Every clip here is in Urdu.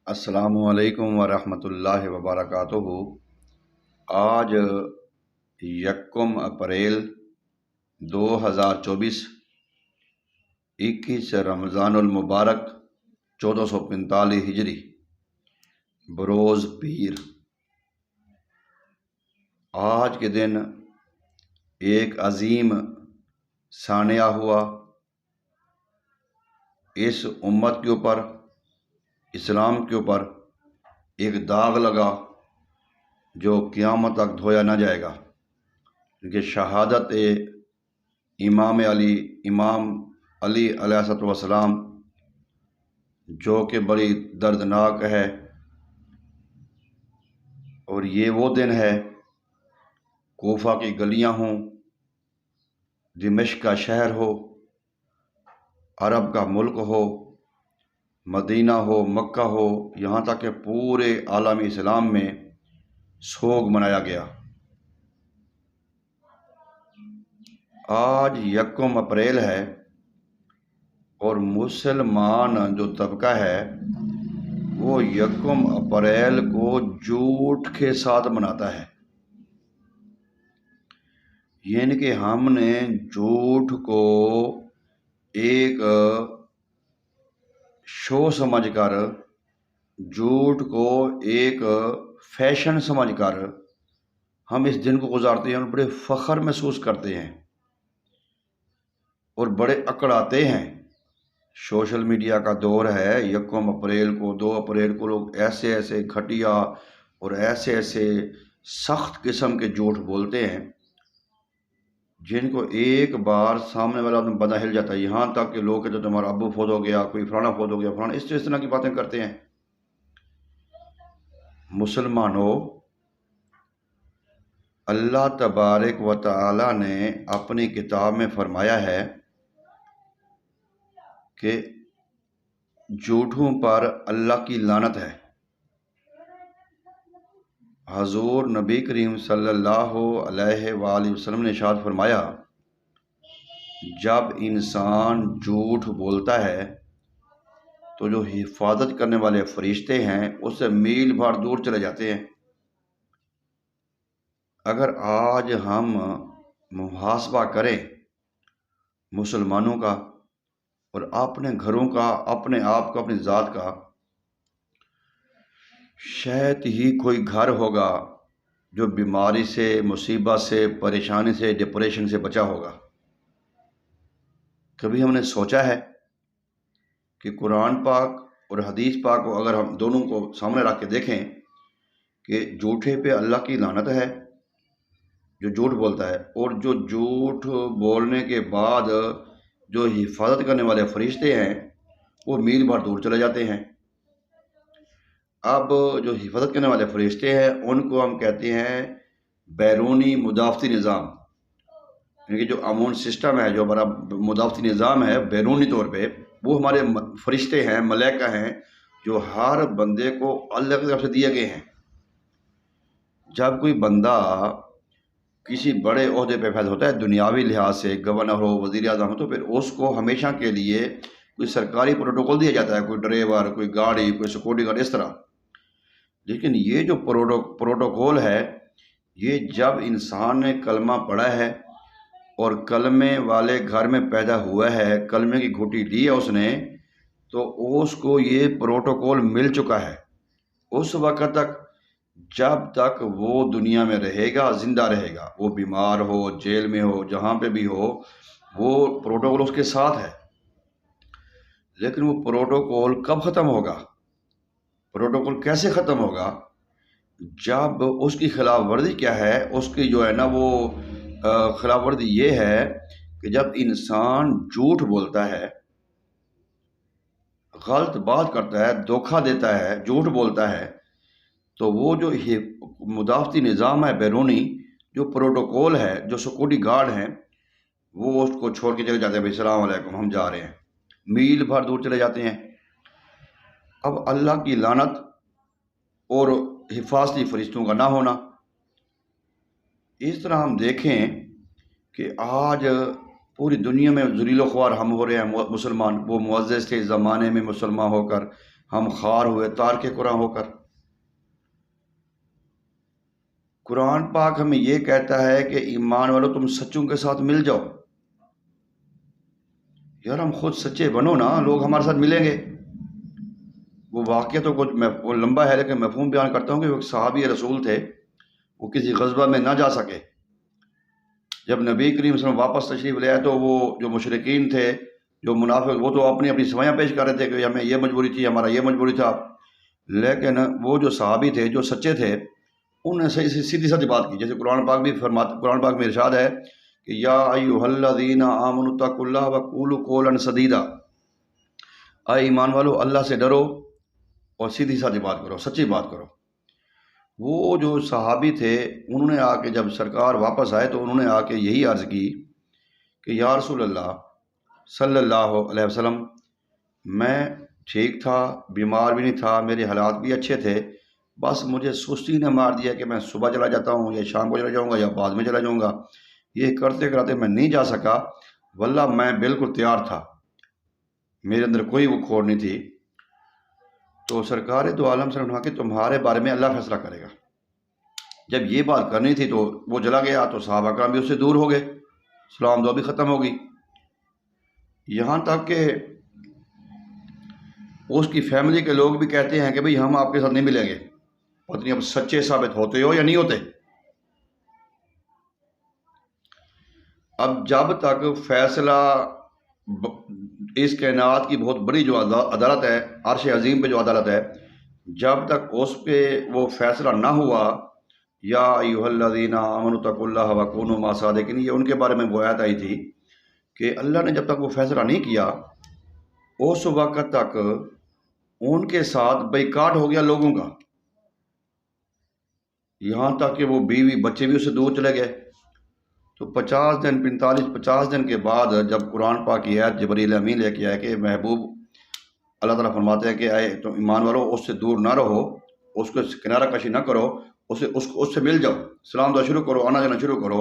السلام علیکم ورحمۃ اللہ وبرکاتہ۔ آج یکم اپریل 2024، 21 رمضان المبارک 1445 ہجری، بروز پیر۔ آج کے دن ایک عظیم سانحہ ہوا۔ اس امت کے اوپر، اسلام کے اوپر ایک داغ لگا جو قیامت تک دھویا نہ جائے گا، کیونکہ شہادت امام علی علیہ السلام جو کہ بڑی دردناک ہے، اور یہ وہ دن ہے، کوفہ کی گلیاں ہوں، دمشق کا شہر ہو، عرب کا ملک ہو، مدینہ ہو، مکہ ہو، یہاں تک کہ پورے عالم اسلام میں سوگ منایا گیا۔ آج یکم اپریل ہے، اور مسلمان جو طبقہ ہے وہ یکم اپریل کو جھوٹ کے ساتھ مناتا ہے، یعنی کہ ہم نے جھوٹ کو ایک شو سمجھ کر، جھوٹ کو ایک فیشن سمجھ کر ہم اس دن کو گزارتے ہیں اور بڑے فخر محسوس کرتے ہیں اور بڑے اکڑاتے ہیں۔ سوشل میڈیا کا دور ہے، یکم اپریل کو، 2 اپریل کو لوگ ایسے ایسے گھٹیا اور ایسے ایسے سخت قسم کے جھوٹ بولتے ہیں جن کو ایک بار سامنے والا بندہ ہل جاتا ہے، یہاں تک کہ لوگ کہتے ہیں تمہارا ابو فوت ہو گیا، کوئی فلانا فوت ہو گیا، فلانا اس طرح کی باتیں کرتے ہیں۔ مسلمانوں، اللہ تبارک و تعالی نے اپنی کتاب میں فرمایا ہے کہ جھوٹوں پر اللہ کی لعنت ہے۔ حضور نبی کریم صلی اللہ علیہ وآلہ وسلم نے ارشاد فرمایا، جب انسان جھوٹ بولتا ہے تو جو حفاظت کرنے والے فرشتے ہیں اس سے میل بھر دور چلے جاتے ہیں۔ اگر آج ہم محاسبہ کریں مسلمانوں کا اور اپنے گھروں کا، اپنے آپ کا، اپنی ذات کا، شاید ہی کوئی گھر ہوگا جو بیماری سے، مصیبت سے، پریشانی سے، ڈپریشن سے بچا ہوگا۔ کبھی ہم نے سوچا ہے کہ قرآن پاک اور حدیث پاک کو اگر ہم دونوں کو سامنے رکھ کے دیکھیں کہ جھوٹے پہ اللہ کی لعنت ہے جو جھوٹ بولتا ہے، اور جو جھوٹ بولنے کے بعد جو حفاظت کرنے والے فرشتے ہیں وہ میل بھر دور چلے جاتے ہیں۔ اب جو حفاظت کرنے والے فرشتے ہیں ان کو ہم کہتے ہیں بیرونی مدافعتی نظام، یعنی کہ جو امون سسٹم ہے، جو ہمارا مدافعتی نظام ہے بیرونی طور پہ، وہ ہمارے فرشتے ہیں، ملائکہ ہیں، جو ہر بندے کو اللہ کی طرف سے دیے گئے ہیں۔ جب کوئی بندہ کسی بڑے عہدے پہ فیض ہوتا ہے، دنیاوی لحاظ سے گورنر ہو، وزیر اعظم ہو، تو پھر اس کو ہمیشہ کے لیے کوئی سرکاری پروٹوکول دیا جاتا ہے، کوئی ڈرائیور، کوئی گاڑی، کوئی سیکورٹی گارڈ، اس طرح۔ لیکن یہ جو پروٹوکول ہے، یہ جب انسان نے کلمہ پڑھا ہے اور کلمے والے گھر میں پیدا ہوا ہے، کلمے کی گھوٹی لی ہے اس نے، تو اس کو یہ پروٹوکول مل چکا ہے۔ اس وقت تک، جب تک وہ دنیا میں رہے گا، زندہ رہے گا، وہ بیمار ہو، جیل میں ہو، جہاں پہ بھی ہو، وہ پروٹوکول اس کے ساتھ ہے۔ لیکن وہ پروٹوکول کب ختم ہوگا؟ پروٹوکول کیسے ختم ہوگا؟ جب اس کی خلاف ورزی کیا ہے، اس کی جو ہے نا وہ خلاف ورزی یہ ہے کہ جب انسان جھوٹ بولتا ہے، غلط بات کرتا ہے، دھوکہ دیتا ہے، جھوٹ بولتا ہے، تو وہ جو مدافعتی نظام ہے بیرونی، جو پروٹوکول ہے، جو سیکورٹی گارڈ ہیں، وہ اس کو چھوڑ کے چلے جاتے ہیں، بھائی السلام علیکم ہم جا رہے ہیں، میل بھر دور چلے جاتے ہیں۔ اب اللہ کی لعنت اور حفاظتی فرشتوں کا نہ ہونا، اس طرح ہم دیکھیں کہ آج پوری دنیا میں ذلیل و خوار ہم ہو رہے ہیں مسلمان۔ وہ معزز تھے زمانے میں مسلمان ہو کر، ہم خوار ہوئے تارک قرآن ہو کر۔ قرآن پاک ہمیں یہ کہتا ہے کہ ایمان والو تم سچوں کے ساتھ مل جاؤ۔ یار ہم خود سچے بنو نا، لوگ ہمارے ساتھ ملیں گے۔ وہ واقعہ تو کچھ وہ لمبا ہے لیکن مفہوم بیان کرتا ہوں کہ وہ صحابی رسول تھے، وہ کسی غزوہ میں نہ جا سکے۔ جب نبی کریم صلی اللہ علیہ وسلم واپس تشریف لے آئے تو وہ جو مشرکین تھے، جو منافق، وہ تو اپنی اپنی سوائیاں پیش کر رہے تھے کہ ہمیں یہ مجبوری تھی، ہمارا یہ مجبوری تھا، لیکن وہ جو صحابی تھے، جو سچے تھے، انہوں نے سیدھی سادھی بات کی۔ جیسے قرآن پاک بھی قرآن پاک میں ارشاد ہے کہ یا ایھا الذین آمنوا اتقوا اللہ وقولوا قولا سدیدا، اے ایمان والو اللہ سے ڈرو اور سیدھی سادھی بات کرو، سچی بات کرو۔ وہ جو صحابی تھے انہوں نے آ کے جب سرکار واپس آئے تو انہوں نے آ کے یہی عرض کی کہ یا رسول اللہ صلی اللہ علیہ وسلم، میں ٹھیک تھا، بیمار بھی نہیں تھا، میرے حالات بھی اچھے تھے، بس مجھے سستی نے مار دیا کہ میں صبح چلا جاتا ہوں یا شام کو چلا جاؤں گا یا بعد میں چلا جاؤں گا، یہ کرتے کرتے میں نہیں جا سکا، واللہ میں بالکل تیار تھا، میرے اندر کوئی وہ کھوڑ نہیں تھی۔ تو سرکار دو عالم سے کہا کہ تمہارے بارے میں اللہ فیصلہ کرے گا۔ جب یہ بات کرنی تھی تو وہ چلا گیا، تو صحابہ کرام بھی اس سے دور ہو گئے، سلام دعا بھی ختم ہو گئی، یہاں تک کہ اس کی فیملی کے لوگ بھی کہتے ہیں کہ بھئی ہم آپ کے ساتھ نہیں ملیں گے، پتہ نہیں اب سچے ثابت ہوتے ہو یا نہیں ہوتے۔ اب جب تک فیصلہ اس کائنات کی بہت بڑی جو عدالت ہے، عرش عظیم پہ جو عدالت ہے، جب تک اس پہ وہ فیصلہ نہ ہوا، یا ایھا الذین آمنوا اتقوا اللہ وکونوا مع الصادقین، یہ ان کے بارے میں وہ آیت آئی تھی کہ اللہ نے جب تک وہ فیصلہ نہیں کیا اس وقت تک ان کے ساتھ بائیکاٹ ہو گیا لوگوں کا، یہاں تک کہ وہ بیوی بچے بھی اس سے دور چلے گئے۔ تو 50 دن کے بعد جب قرآن پاک کی آیت جبریل امین لے کے آئے کہ محبوب، اللہ تعالیٰ فرماتے ہیں کہ اے تم ایمان والو اس سے دور نہ رہو، اس کو کنارہ کشی نہ کرو، اس سے مل جاؤ، سلام دعا شروع کرو، آنا جانا شروع کرو۔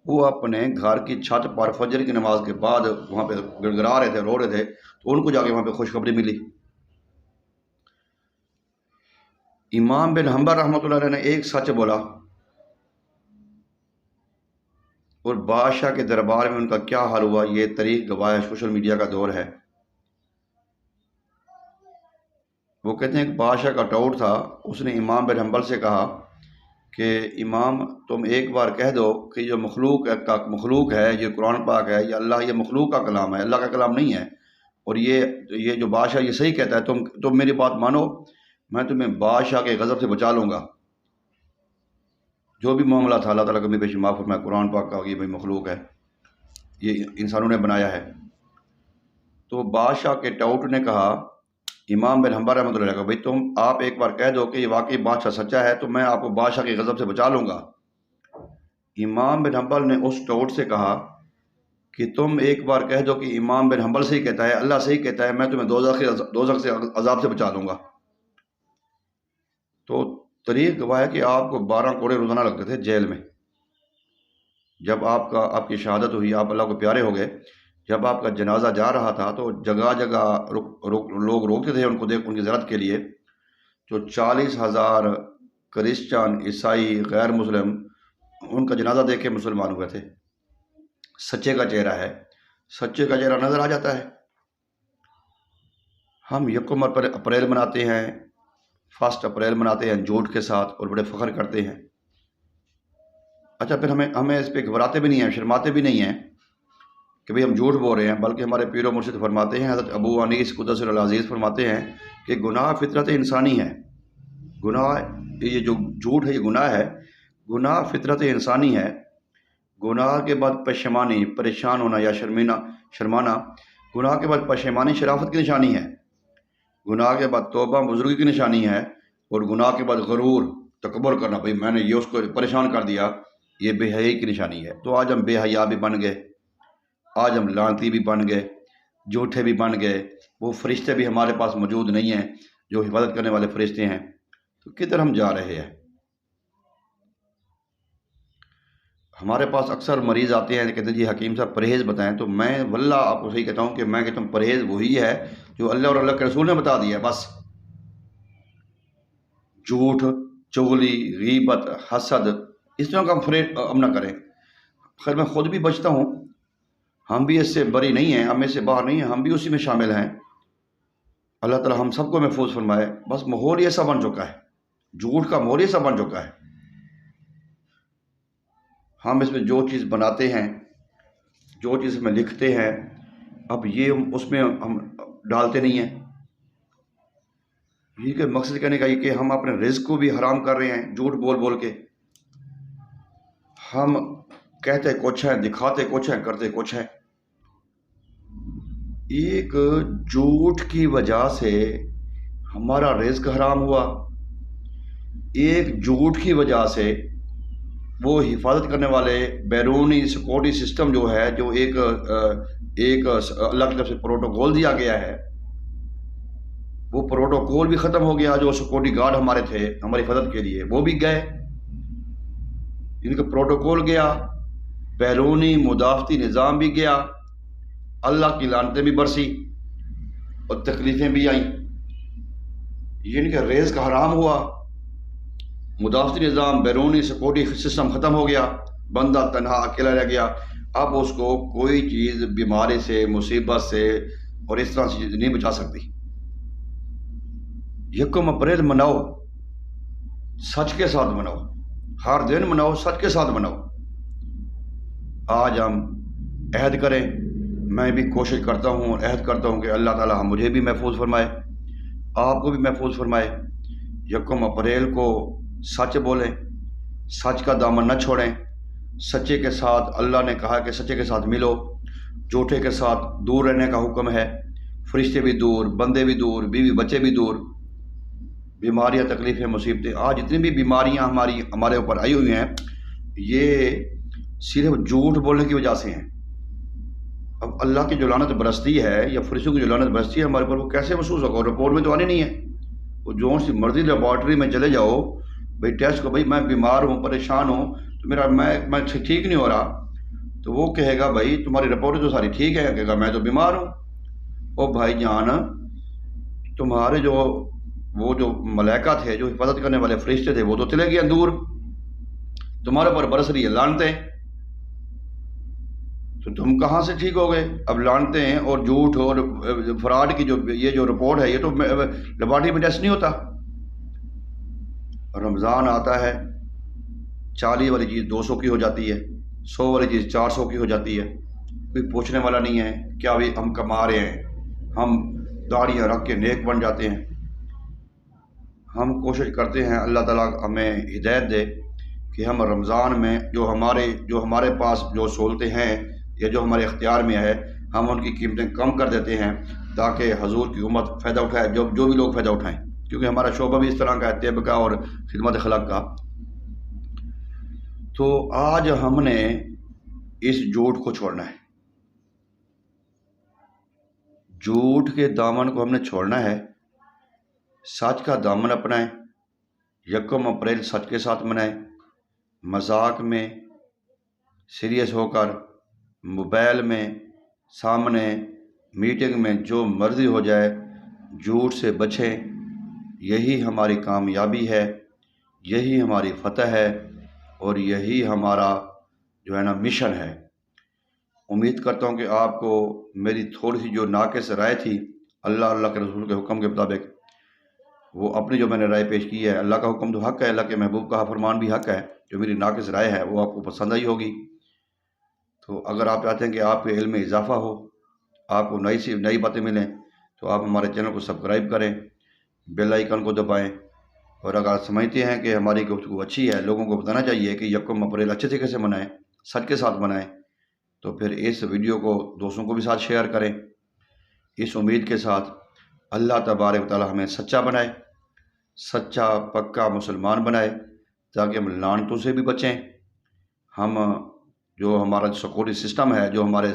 وہ اپنے گھر کی چھت پر فجر کی نماز کے بعد وہاں پہ گڑگڑا رہے تھے، رو رہے تھے، تو ان کو جا کے وہاں پہ خوشخبری ملی۔ امام بن حنبل رحمۃ اللہ علیہ نے ایک سچ بولا، اور بادشاہ کے دربار میں ان کا کیا حال ہوا یہ تاریخ گواہ ہے، سوشل میڈیا کا دور ہے۔ وہ کہتے ہیں کہ بادشاہ کا ٹاؤٹ تھا، اس نے امام بن حنبل سے کہا کہ امام تم ایک بار کہہ دو کہ جو مخلوق ہے، یہ قرآن پاک ہے، یہ اللہ، یہ مخلوق کا کلام ہے، اللہ کا کلام نہیں ہے، اور یہ جو بادشاہ یہ صحیح کہتا ہے، تم میری بات مانو، میں تمہیں بادشاہ کے غضب سے بچا لوں گا۔ جو بھی معاملہ تھا اللہ تعالیٰ کمی بیشی معاف فرمائے، قرآن پاک کا یہ بھائی مخلوق ہے، یہ انسانوں نے بنایا ہے۔ تو بادشاہ کے ٹاؤٹ نے کہا امام بن حنبل رحمۃ اللہ علیہ کہ بھائی آپ ایک بار کہہ دو کہ یہ واقعی بادشاہ سچا ہے تو میں آپ کو بادشاہ کے غضب سے بچا لوں گا۔ امام بن حنبل نے اس ٹاؤٹ سے کہا کہ تم ایک بار کہہ دو کہ امام بن حنبل صحیح کہتا ہے، اللہ صحیح کہتا ہے، میں تمہیں دوزخ سے عذاب سے بچا دوں گا۔ تو تاریخ گواہ ہے کہ آپ کو 12 کوڑے روزانہ لگتے تھے جیل میں۔ جب آپ کی شہادت ہوئی، آپ اللہ کو پیارے ہو گئے، جب آپ کا جنازہ جا رہا تھا تو جگہ جگہ لوگ روکتے تھے ان کی زیارت کے لیے، جو 40,000 کرسچن، عیسائی، غیر مسلم ان کا جنازہ دیکھ کے مسلمان ہوئے تھے۔ سچے کا چہرہ ہے، سچے کا چہرہ نظر آ جاتا ہے۔ ہم 1 اپریل مناتے ہیں، 1 اپریل مناتے ہیں جھوٹ کے ساتھ اور بڑے فخر کرتے ہیں۔ اچھا پھر ہمیں اس پہ گھبراتے بھی نہیں ہیں، شرماتے بھی نہیں ہیں کہ بھئی ہم جھوٹ بول رہے ہیں، بلکہ ہمارے پیر و مرشد فرماتے ہیں، حضرت ابو انیس قدس سر العزیز فرماتے ہیں کہ گناہ فطرت انسانی ہے۔ گناہ، یہ جو جھوٹ ہے یہ گناہ ہے، گناہ فطرت انسانی ہے۔ گناہ کے بعد پشیمانی، پریشان ہونا یا شرمانا، گناہ کے بعد پشیمانی شرافت کی نشانی ہے، گناہ کے بعد توبہ بزرگی کی نشانی ہے، اور گناہ کے بعد غرور، تکبر کرنا، بھئی میں نے یہ اس کو پریشان کر دیا، یہ بے حیائی کی نشانی ہے۔ تو آج ہم بے حیا بھی بن گئے، آج ہم لعنتی بھی بن گئے، جھوٹے بھی بن گئے، وہ فرشتے بھی ہمارے پاس موجود نہیں ہیں جو حفاظت کرنے والے فرشتے ہیں۔ تو کدھر ہم جا رہے ہیں؟ ہمارے پاس اکثر مریض آتے ہیں کہتے ہیں جی حکیم صاحب پرہیز بتائیں، تو میں واللہ آپ کو صحیح کہتا ہوں کہ میں کہتا ہوں پرہیز وہی ہے جو اللہ اور اللہ کے رسول نے بتا دیا ہے، بس جھوٹ، چغلی، غیبت، حسد، اس طرح کا ہم نہ کریں۔ خیر میں خود بھی بچتا ہوں، ہم بھی اس سے بری نہیں ہیں، ہم اس سے باہر نہیں ہیں، ہم بھی اسی میں شامل ہیں۔ اللہ تعالی ہم سب کو محفوظ فرمائے۔ بس ماحول ایسا بن چکا ہے، جھوٹ کا ماحول ایسا بن چکا ہے، ہم اس میں جو چیز بناتے ہیں، جو چیز میں لکھتے ہیں، اب یہ اس میں ہم ڈالتے نہیں ہیں۔ یہ کہ مقصد کہنے کا یہ کہ ہم اپنے رزق کو بھی حرام کر رہے ہیں جھوٹ بول بول کے۔ ہم کہتے کچھ ہیں، دکھاتے کچھ ہیں، کرتے کچھ ہیں۔ ایک جھوٹ کی وجہ سے ہمارا رزق حرام ہوا، ایک جھوٹ کی وجہ سے وہ حفاظت کرنے والے بیرونی سیکورٹی سسٹم جو ہے، جو ایک اللہ کی طرف سے پروٹوکول دیا گیا ہے، وہ پروٹوکول بھی ختم ہو گیا۔ جو سیکورٹی گارڈ ہمارے تھے ہماری حفاظت کے لیے، وہ بھی گئے، ان کا پروٹوکول گیا، بیرونی مدافعتی نظام بھی گیا، اللہ کی لعنتیں بھی برسی اور تکلیفیں بھی آئیں۔ یعنی کہ رزق حرام ہوا، مدافعتی نظام، بیرونی سیکورٹی سسٹم ختم ہو گیا، بندہ تنہا اکیلا رہ گیا۔ اب اس کو کوئی چیز بیماری سے، مصیبت سے اور اس طرح سے نہیں بچا سکتی۔ یکم اپریل مناؤ، سچ کے ساتھ مناؤ، ہر دن مناؤ، سچ کے ساتھ مناؤ۔ آج ہم عہد کریں، میں بھی کوشش کرتا ہوں، عہد کرتا ہوں کہ اللہ تعالی مجھے بھی محفوظ فرمائے، آپ کو بھی محفوظ فرمائے۔ یکم اپریل کو سچ بولیں، سچ کا دامن نہ چھوڑیں، سچے کے ساتھ، اللہ نے کہا کہ سچے کے ساتھ ملو، جھوٹے کے ساتھ دور رہنے کا حکم ہے۔ فرشتے بھی دور، بندے بھی دور، بیوی بچے بھی دور، بیماریاں، تکلیفیں، مصیبتیں، آج جتنی بھی بیماریاں ہمارے اوپر آئی ہوئی ہیں، یہ صرف جھوٹ بولنے کی وجہ سے ہیں۔ اب اللہ کی جو لعنت برستی ہے یا فرشتوں کی جو لعنت برستی ہے ہمارے اوپر، وہ کیسے محسوس ہوگا؟ اور رپورٹ میں تو آنی نہیں ہے، وہ جو سی مرضی لیبارٹری میں چلے جاؤ، بھائی ٹیسٹ کو، بھائی میں بیمار ہوں، پریشان ہوں، تو میں ٹھیک نہیں ہو رہا، تو وہ کہے گا بھائی تمہاری رپورٹ تو ساری ٹھیک ہے، کہے گا میں تو بیمار ہوں۔ او بھائی جان، تمہارے وہ جو ملائکہ تھے، جو حفاظت کرنے والے فرشتے تھے، وہ تو چلے گئے دور، تمہارے اوپر برس رہی ہے لعنتیں، تو تم کہاں سے ٹھیک ہو گئے؟ اب لعنتیں اور جھوٹ اور فراڈ کی یہ جو رپورٹ ہے، یہ تو لیبارٹری میں ٹیسٹ نہیں ہوتا۔ رمضان آتا ہے، 40 والی چیز 200 کی ہو جاتی ہے، 100 والی چیز 400 کی ہو جاتی ہے، کوئی پوچھنے والا نہیں ہے کیا بھی ہم کما رہے ہیں، ہم داڑیاں رکھ کے نیک بن جاتے ہیں۔ ہم کوشش کرتے ہیں اللہ تعالیٰ ہمیں ہدایت دے کہ ہم رمضان میں جو ہمارے پاس جو سہولتیں ہیں یا جو ہمارے اختیار میں ہے، ہم ان کی قیمتیں کم کر دیتے ہیں تاکہ حضور کی امت فائدہ اٹھائے، جو بھی لوگ فائدہ اٹھائیں، کیونکہ ہمارا شعبہ بھی اس طرح کا ہے، طب کا اور خدمت خلق کا۔ تو آج ہم نے اس جھوٹ کو چھوڑنا ہے، جھوٹ کے دامن کو ہم نے چھوڑنا ہے، سچ کا دامن اپنائیں۔ یکم اپریل سچ کے ساتھ منائیں، مذاق میں، سیریس ہو کر، موبائل میں، سامنے، میٹنگ میں، جو مرضی ہو جائے، جھوٹ سے بچیں۔ یہی ہماری کامیابی ہے، یہی ہماری فتح ہے، اور یہی ہمارا جو ہے نا مشن ہے۔ امید کرتا ہوں کہ آپ کو میری تھوڑی سی جو ناقص رائے تھی، اللہ کے رسول کے حکم کے مطابق، وہ اپنی جو میں نے رائے پیش کی ہے، اللہ کا حکم تو حق ہے، اللہ کے محبوب کا فرمان بھی حق ہے، جو میری ناقص رائے ہے وہ آپ کو پسند آئی ہوگی۔ تو اگر آپ چاہتے ہیں کہ آپ کے علم میں اضافہ ہو، آپ کو نئی باتیں ملیں، تو آپ ہمارے چینل کو سبسکرائب کریں، بیل آئیکن کو دبائیں، اور اگر سمجھتے ہیں کہ ہماری گفتگو اچھی ہے، لوگوں کو بتانا چاہیے کہ یکم اپریل اچھے طریقے سے منائیں، سچ کے ساتھ منائیں، تو پھر اس ویڈیو کو دوستوں کو بھی ساتھ شیئر کریں، اس امید کے ساتھ اللہ تبارک و تعالی ہمیں سچا بنائے، سچا پکا مسلمان بنائے، تاکہ ہم لعنتوں سے بھی بچیں، ہم جو ہمارا سیکورٹی سسٹم ہے، جو ہمارے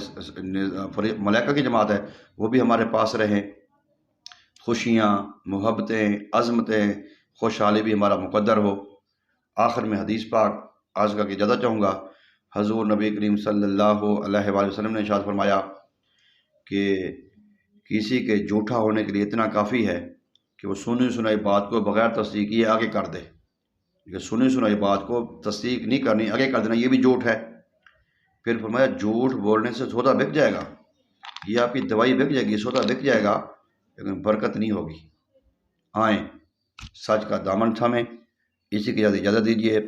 ملائکہ کی جماعت ہے، وہ بھی ہمارے پاس رہیں، خوشیاں، محبتیں، عظمتیں، خوشحالی بھی ہمارا مقدر ہو۔ آخر میں حدیث پاک آج کا کہ اجازت چاہوں گا۔ حضور نبی کریم صلی اللہ علیہ وآلہ وسلم نے ارشاد فرمایا کہ کسی کے جھوٹا ہونے کے لیے اتنا کافی ہے کہ وہ سنی سنائی بات کو بغیر تصدیق کیے آگے کر دے، کہ سنی سنائی بات کو تصدیق نہیں کرنی، آگے کر دینا، یہ بھی جھوٹ ہے۔ پھر فرمایا جھوٹ بولنے سے سودا بک جائے گا، یہ آپ کی دوائی بک جائے گی، سودا بک جائے گا، لیکن برکت نہیں ہوگی۔ آئیں سچ کا دامن تھامیں، اسی کی اجازت دیجیے۔